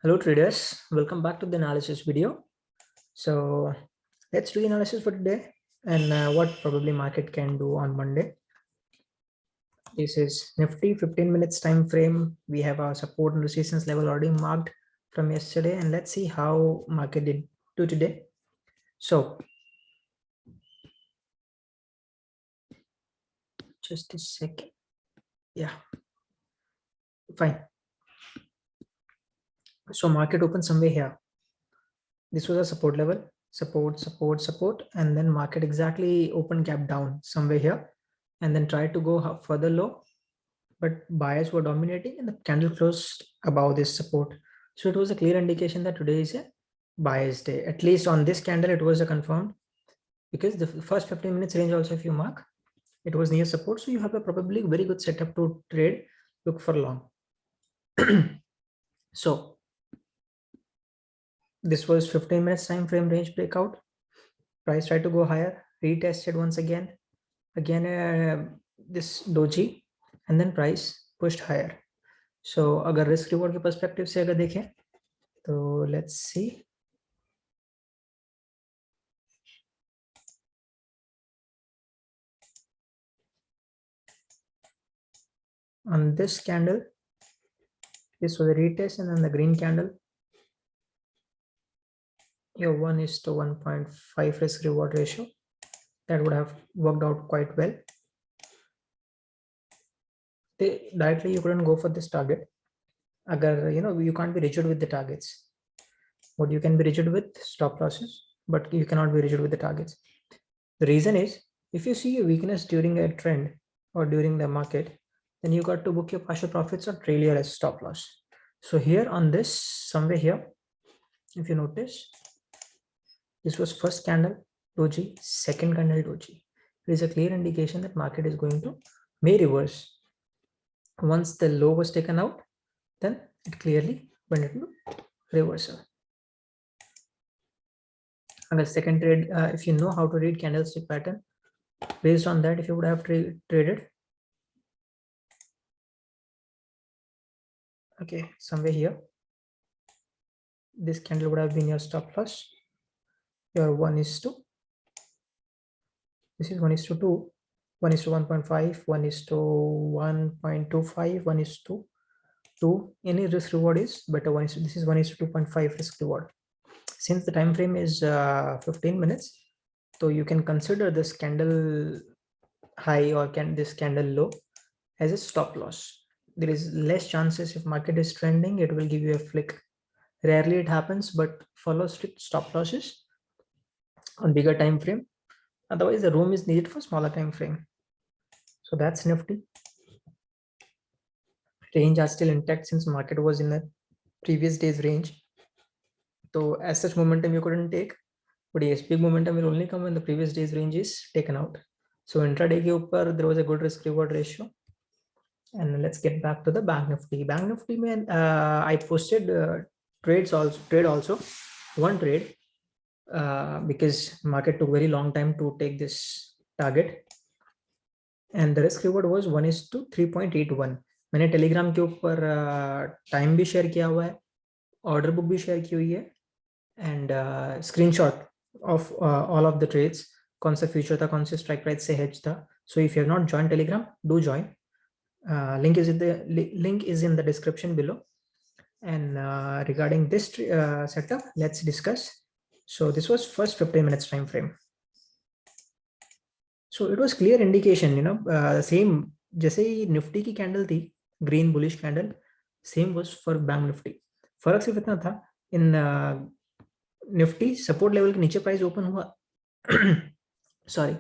Hello traders, welcome back to the analysis video. So let's do analysis for today and what probably market can do on Monday. This is Nifty 15 minutes time frame. We have our support and resistance level already marked from yesterday, and let's see how market did do today. So just a second. Yeah, fine. So market opened somewhere here. This was a support level, support, and then market exactly open gap down somewhere here, and then tried to go further low, but buyers were dominating and the candle closed above this support. So it was a clear indication that today is a buyer's day. At least on this candle, it was a confirmed, because the first 15 minutes range also, if you mark, it was near support. So you have a probably very good setup to trade, look for long. So this was 15 minutes time frame range breakout. Price tried to go higher, retested once again this doji, and then price pushed higher. So अगर risk reward के perspective से अगर देखें तो let's see. On this candle, this was a retest, and then the green candle, your 1:1.5 risk reward ratio, that would have worked out quite well. Directly you couldn't go for this target. Agar, you can't be rigid with the targets. What you can be rigid with stop losses, but you cannot be rigid with the targets. The reason is, if you see a weakness during a trend or during the market, then you got to book your partial profits or trail your as stop loss. So here on this, somewhere here, if you notice, this was first candle doji, second candle doji. It is a clear indication that market is going to may reverse. Once the low was taken out, then it clearly went into reversal. And the second trade, if you know how to read candlestick pattern, based on that, if you would have traded, okay, somewhere here, this candle would have been your stop loss. Your 1:2, this is 1:2, 1:1.5, 1:1.25, 1:2. Any risk reward is better. This is 1:2.5 risk reward. Since the time frame is 15 minutes, so you can consider this candle high or this candle low as a stop loss. There is less chances if market is trending, it will give you a flick. Rarely it happens, but follow strict stop losses on bigger time frame. Otherwise, the room is needed for smaller time frame. So that's Nifty. Range are still intact since market was in the previous day's range. So as such, momentum you couldn't take, but yes, big momentum will only come when the previous day's range is taken out. So intraday ke upar, there was a good risk reward ratio. And let's get back to the Bank Nifty. Bank Nifty, man, I posted trade also, one trade, because market took very long time to take this target, and the risk reward was 1:3.81. मैंने Telegram के ऊपर time भी share किया हुआ है, order book भी share की हुई है, and screenshot of all of the trades, कौन सा फ्यूचर था, कौन से स्ट्राइक प्राइस से हेज था. So if you have not join Telegram, do join. Link is in the description below. And regarding this setup, let's discuss. So this was first 15 minutes time frame. So it was clear indication, same जैसे ही Nifty की candle थी, green bullish candle, same was for bank Nifty. फर्क सिर्फ इतना था, इन Nifty support level के नीचे price open हुआ सॉरी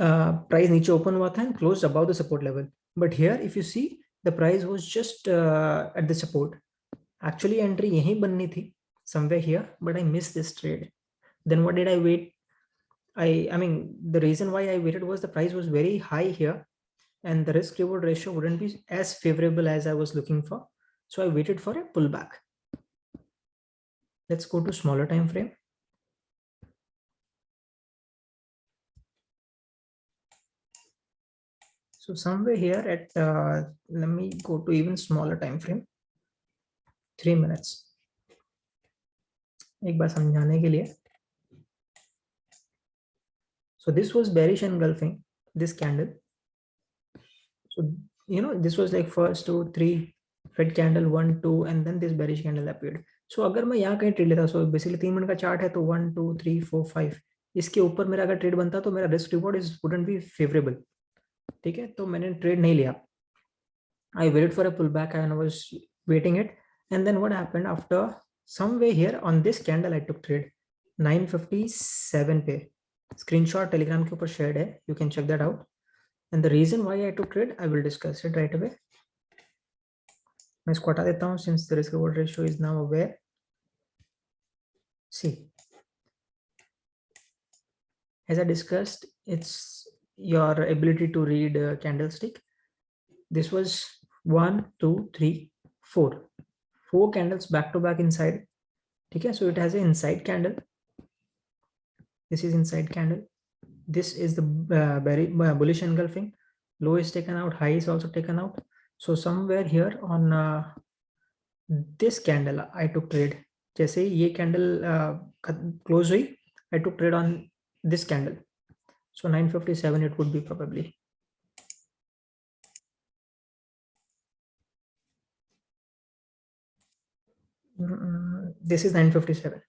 प्राइस नीचे ओपन हुआ था and closed above the support level. But here if you see, the price was just at the support. Actually entry यहीं बननी थी, somewhere here, but I missed this trade. Then what did I wait? I mean, the reason why I waited was the price was very high here, and the risk reward ratio wouldn't be as favorable as I was looking for. So I waited for a pullback. Let's go to smaller time frame. So somewhere here at let me go to even smaller time frame, 3 minutes. एक बार समझाने के लिए. So this was bearish engulfing this candle. So this was like first 2 3 red candle 1 2 and then this bearish candle appeared. So अगर मैं यहाँ कहीं trade लेता, so basically 3 minute का चार्ट है, तो 1 2 3 4 5 इसके ऊपर मेरा अगर ट्रेड बनता तो मेरा risk reward is wouldn't be favourable. ठीक है, तो मैंने ट्रेड नहीं लिया. I waited for a pullback and I was waiting it, and then what happened after somewhere here on this candle I took trade 957 पे. Screenshot Telegram के ऊपर shared है, you can check that out. And the reason why I took trade, I will discuss it right away. मैं इसको हटा देता हूँ since the risk reward ratio is now aware. See, as I discussed, it's your ability to read a candlestick. This was 1 2 3 4 candles back to back inside. Okay, so it has an inside candle. This is inside candle. This is the very bullish engulfing. Low is taken out, high is also taken out. So somewhere here on this candle I took trade. जैसे ये candle close हुई, I took trade on this candle. So 957 it would be probably. This is 957.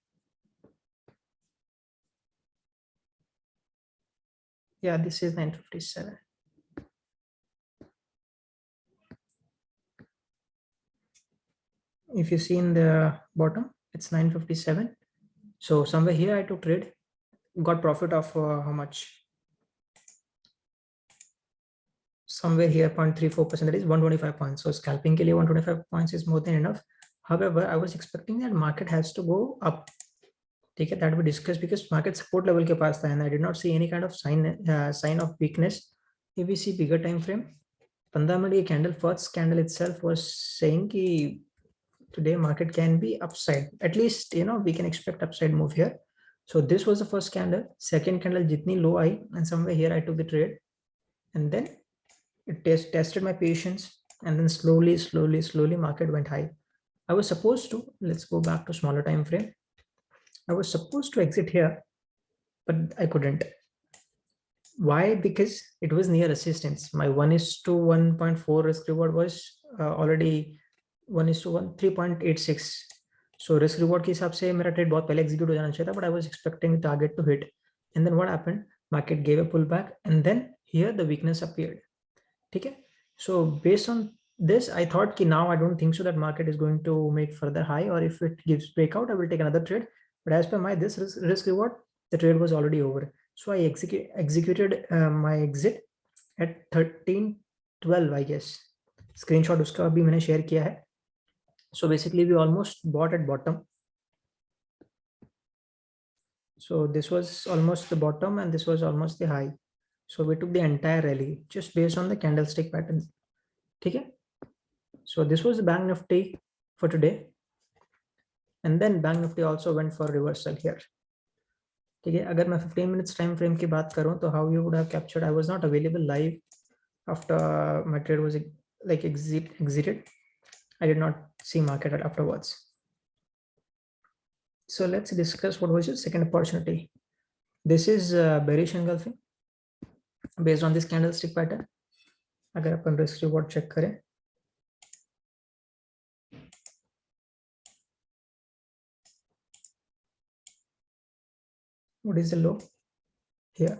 Yeah, this is 957. If you see in the bottom, it's 957. So somewhere here I took trade, got profit of how much? Somewhere here 0.34%, that is 125 points. So scalping ke liye 125 points is more than enough. However, I was expecting that market has to go up. Okay, that we discussed, because market support level ke paas tha and I did not see any kind of sign of weakness. If we see bigger time frame, 15 minute candle, first candle itself was saying ki today market can be upside. At least we can expect upside move here. So this was the first candle. Second candle jitni low I, and somewhere here I took the trade, and then it tested my patience, and then slowly market went high. I was supposed to, let's go back to smaller time frame. I was supposed to exit here, but I couldn't. Why? Because it was near resistance. My 1:1.4 risk reward was already 1:1 3.86. So risk reward के हिसाब से मेरा trade बहुत पहले execute हो जाना चाहिए था, but I was expecting the target to hit. And then what happened? Market gave a pullback, and then here the weakness appeared. Okay, so based on this, I thought ki now I don't think so that market is going to make further high, or if it gives breakout, I will take another trade. But as per my this risk reward, the trade was already over. So I executed my exit at 13:12, I guess. Screenshot uska abhi maine share kiya hai. So basically we almost bought at bottom. So this was almost the bottom and this was almost the high. So we took the entire rally just based on the candlestick patterns. Okay, so this was the Bank Nifty for today, and then Bank Nifty also went for reversal here. ठीक है, अगर मैं 15 minutes time frame की बात करूं तो how you would have captured? I was not available live after my trade was like exited. I did not see market afterwards. So let's discuss what was your second opportunity. This is bearish engulfing based on this candlestick pattern. अगर अपन risk reward check करें, what is the low here?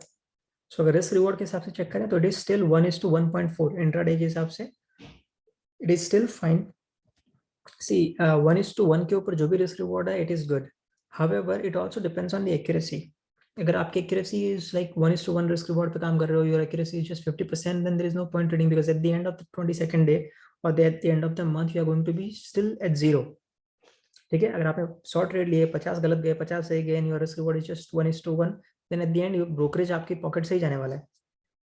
So अगर risk reward के हिसाब से check करें तो it is still 1:1.4. Intraday के हिसाब से it is still fine. See, 1:1 के ऊपर जो भी risk reward है, it is good. However, it also depends on the accuracy. अगर आपकी accuracy is like 1:1 risk reward पे काम कर रहे हो, your accuracy is just 50%, then there is no point trading, because at the end of the 22nd day or at the end of the month, you are going to be still at zero. ठीक है, अगर आपने 100 trade लिए, 50 गलत गए, 50 सही गए, your risk reward is just 1:1, then at the end brokerage आपकी पॉकेट से ही जाने वाला है.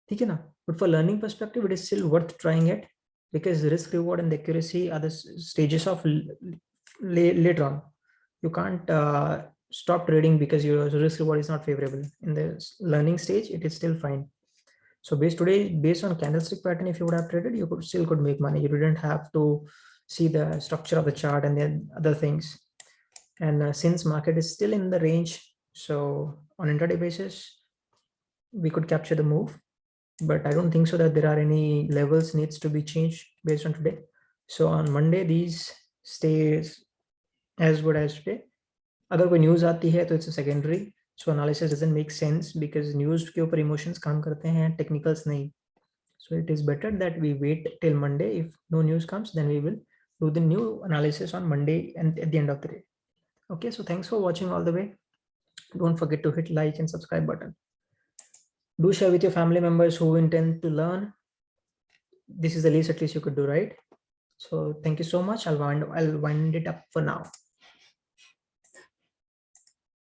ठीक है ना? But for learning perspective it is still worth trying it, because risk reward and the accuracy are the stages of later on. You can't stop trading because your risk reward is not favorable. In the learning stage, it is still fine. So based on candlestick pattern, if you would have traded, you could make money. You didn't have to see the structure of the chart and then other things. And since market is still in the range, so on intraday basis, we could capture the move, but I don't think so that there are any levels needs to be changed based on today. So on Monday, these stays as good as today. अगर कोई news आती है तो it's secondary, so analysis doesn't make sense because news के ऊपर emotions काम करते हैं, टेक्निकल्स नहीं. So it is better that we wait till Monday. If no news comes, then we will do the new analysis on Monday and at the end of the day. Okay, so thanks for watching all the way. Don't forget to hit like and subscribe button. Do share with your family members who intend to learn. This is the least at least you could do, right? So thank you so much. I'll wind it up for now.